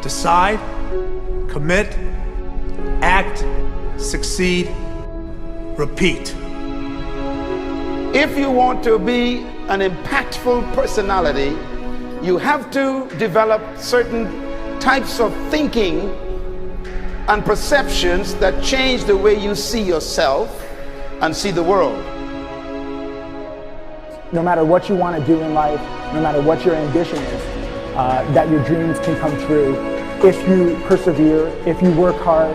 Decide, commit, act, succeed, repeat. If you want to be an impactful personality, you have to develop certain types of thinking and perceptions that change the way you see yourself and see the world. No matter what you want to do in life, no matter what your ambition is, that your dreams can come true if you persevere, if you work hard,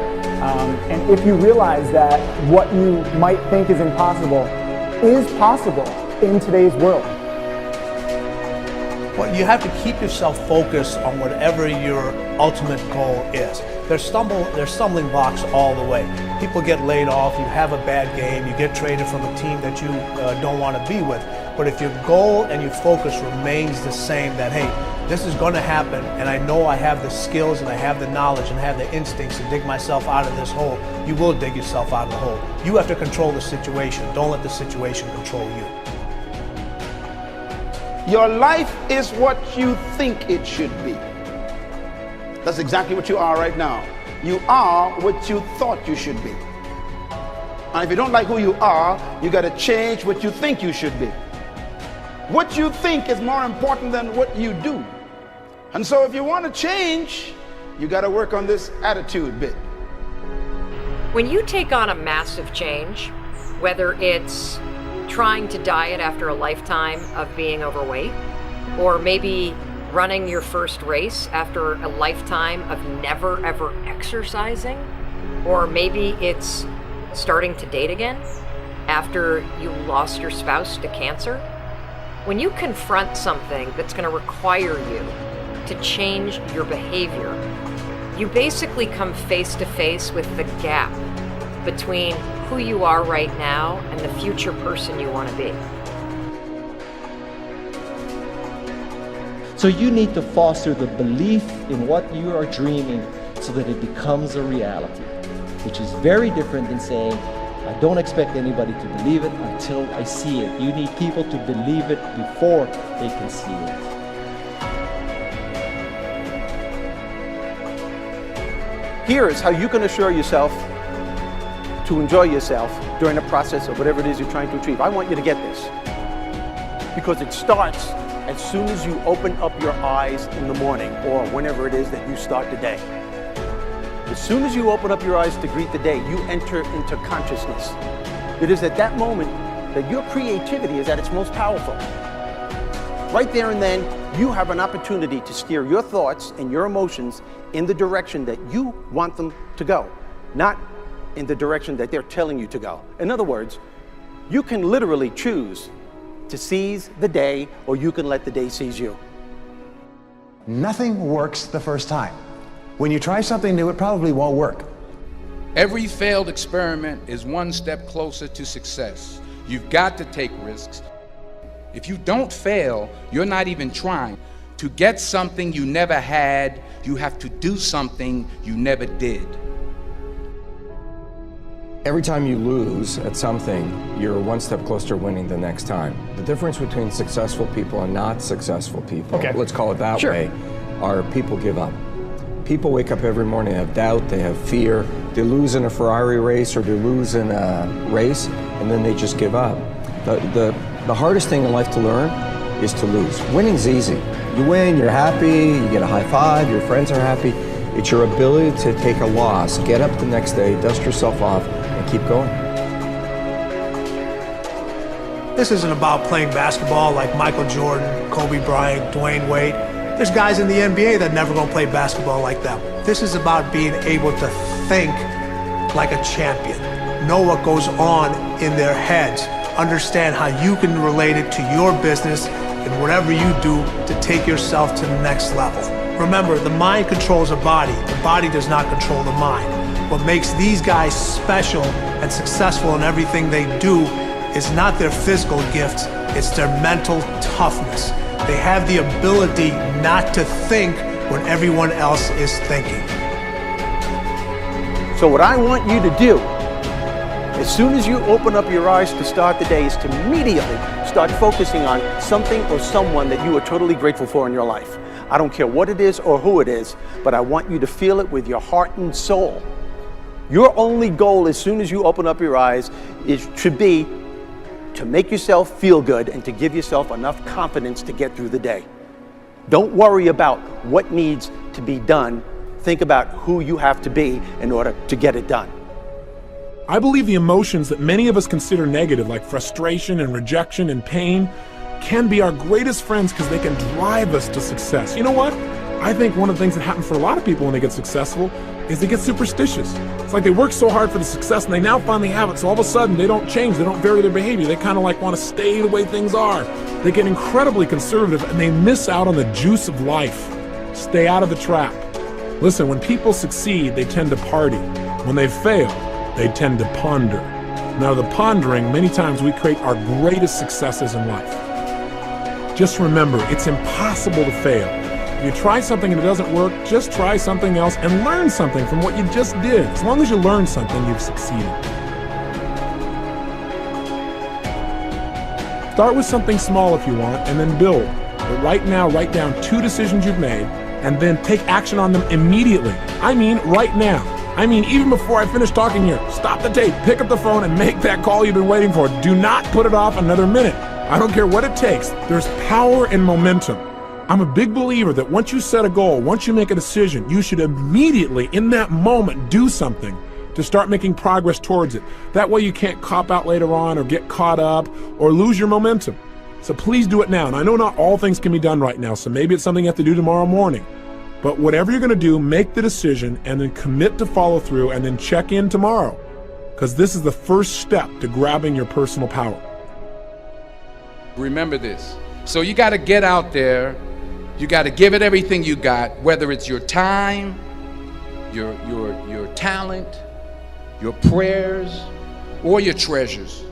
and if you realize that what you might think is impossible is possible in today's world. Well, you have to keep yourself focused on whatever your ultimate goal is. There's stumbling blocks all the way. People get laid off, you have a bad game, you get traded from a team that you don't want to be with. But if your goal and your focus remains the same, that hey, this is going to happen, and I know I have the skills and I have the knowledge and I have the instincts to dig myself out of this hole, you will dig yourself out of the hole. You have to control the situation. Don't let the situation control you. Your life is what you think it should be. That's exactly what you are right now. You are what you thought you should be. And if you don't like who you are, you got to change what you think you should be. What you think is more important than what you do. And so if you want to change, you got to work on this attitude bit. When you take on a massive change, whether it's trying to diet after a lifetime of being overweight, or maybe running your first race after a lifetime of never ever exercising, or maybe it's starting to date again after you lost your spouse to cancer. When you confront something that's going to require you to change your behavior, you basically come face to face with the gap between who you are right now and the future person you want to be. So you need to foster the belief in what you are dreaming so that it becomes a reality, which is very different than saying, I don't expect anybody to believe it until I see it. You need people to believe it before they can see it. Here is how you can assure yourself to enjoy yourself during the process of whatever it is you're trying to achieve. I want you to get this, because it starts as soon as you open up your eyes in the morning or whenever it is that you start the day. As soon as you open up your eyes to greet the day, you enter into consciousness. It is at that moment that your creativity is at its most powerful. Right there and then, you have an opportunity to steer your thoughts and your emotions in the direction that you want them to go, not in the direction that they're telling you to go. In other words, you can literally choose to seize the day, or you can let the day seize you. Nothing works the first time. When you try something new, it probably won't work. Every failed experiment is one step closer to success. You've got to take risks. If you don't fail, you're not even trying. To get something you never had, you have to do something you never did. Every time you lose at something, you're one step closer to winning the next time. The difference between successful people and not successful people, let's call it that way, are people give up. People wake up every morning, they have doubt, they have fear, they lose in a Ferrari race or they lose in a race, and then they just give up. The hardest thing in life to learn is to lose. Winning's easy. You win, you're happy, you get a high five, your friends are happy. It's your ability to take a loss, get up the next day, dust yourself off, and keep going. This isn't about playing basketball like Michael Jordan, Kobe Bryant, Dwayne Wade. There's guys in the NBA that never gonna play basketball like them. This is about being able to think like a champion, know what goes on in their heads, understand how you can relate it to your business and whatever you do to take yourself to the next level. Remember, the mind controls the body does not control the mind. What makes these guys special and successful in everything they do is not their physical gifts, it's their mental toughness. They have the ability not to think when everyone else is thinking. So what I want you to do, as soon as you open up your eyes to start the day, is to immediately start focusing on something or someone that you are totally grateful for in your life. I don't care what it is or who it is, but I want you to feel it with your heart and soul. Your only goal as soon as you open up your eyes should be to make yourself feel good and to give yourself enough confidence to get through the day. Don't worry about what needs to be done. Think about who you have to be in order to get it done. I believe the emotions that many of us consider negative, like frustration and rejection and pain, can be our greatest friends because they can drive us to success. You know what? I think one of the things that happens for a lot of people when they get successful is they get superstitious. It's like they work so hard for the success and they now finally have it, so all of a sudden they don't change, they don't vary their behavior, they kind of like want to stay the way things are. They get incredibly conservative and they miss out on the juice of life. Stay out of the trap. Listen, when people succeed, they tend to party. When they fail, they tend to ponder. Now, the pondering, many times we create our greatest successes in life. Just remember, it's impossible to fail. If you try something and it doesn't work, just try something else and learn something from what you just did. As long as you learn something, you've succeeded. Start with something small if you want, and then build. But right now, write down 2 decisions you've made, and then take action on them immediately. I mean, right now. I mean, even before I finish talking here, stop the tape, pick up the phone, and make that call you've been waiting for. Do not put it off another minute. I don't care what it takes. There's power in momentum. I'm a big believer that once you set a goal, once you make a decision, you should immediately, in that moment, do something to start making progress towards it. That way you can't cop out later on or get caught up or lose your momentum. So please do it now. And I know not all things can be done right now, so maybe it's something you have to do tomorrow morning. But whatever you're going to do, make the decision and then commit to follow through and then check in tomorrow. Because this is the first step to grabbing your personal power. Remember this. So you got to get out there. You got to give it everything you got, whether it's your time, your talent, your prayers, or your treasures.